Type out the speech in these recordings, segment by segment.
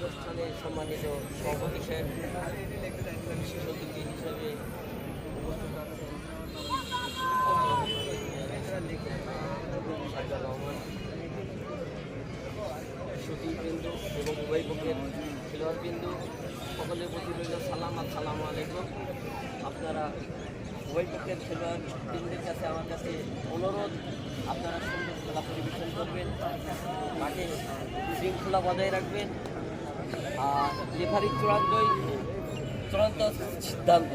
অনুষ্ঠানে সম্মানিত সভাপতি সাহেব বিশেষ অতিথি হিসাবে উপস্থিত আছেন সতীবৃন্দু এবং উভয় পক্ষের খেলোয়াড়বৃন্দু সকলের প্রতি রইল সালাম আসসালামু আলাইকুম। আপনারা উভয় পক্ষের খেলোয়াড়বৃন্দের কাছে আমার কাছে অনুরোধ, আপনারা সুন্দর খেলা পরিবেশন করবেন, মাঠে শৃঙ্খলা বজায় রাখবেন, আর রেফারির চূড়ান্ত সিদ্ধান্ত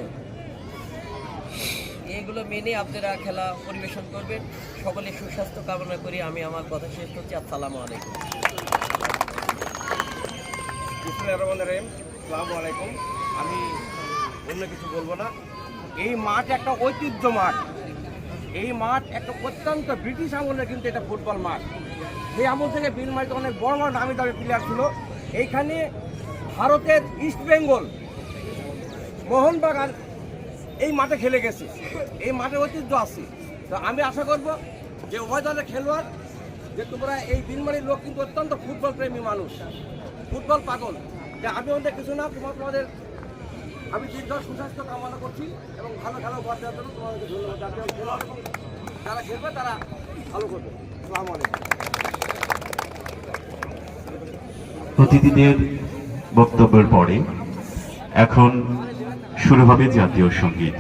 এইগুলো মেনে আপনারা খেলা পরিবেশন করবেন। সকলে সুস্বাস্থ্য কামনা করি আমি আমার কথা শেষ করছি। আসসালামু আলাইকুম। আসসালামু আলাইকুম। আমি অন্য কিছু বলবো না। এই মাঠ একটা ঐতিহ্য মাঠ। এই মাঠ একটা অত্যন্ত ব্রিটিশ আমলের কিন্তু এটা ফুটবল মাঠ। সেই আমল থেকে বিলমারিতে অনেক বড় বড় নামি দামি প্লেয়ার ছিল। এইখানে ভারতের ইস্ট বেঙ্গল, মোহনবাগান এই মাঠে খেলে গেছে। এই মাঠের ঐতিহ্য আছে। তো আমি আশা করব যে উভয় দলের খেলোয়াড়, যে তোমরা এই বিলমারির লোক কিন্তু অত্যন্ত ফুটবল প্রেমী মানুষ, ফুটবল পাগল, যে আমি অনেক কিছু না, তোমাদের আমি দীর্ঘ সুস্বাস্থ্য কামনা করছি এবং ভালো খেলা উপহার দেওয়ার জন্য তোমাদেরকে ধন্যবাদ। যারা খেলবে তারা ভালো করবে। আসসালামু আলাইকুম। অতিথিদের বক্তব্যের পরে এখন শুরু হবে জাতীয় সঙ্গীত।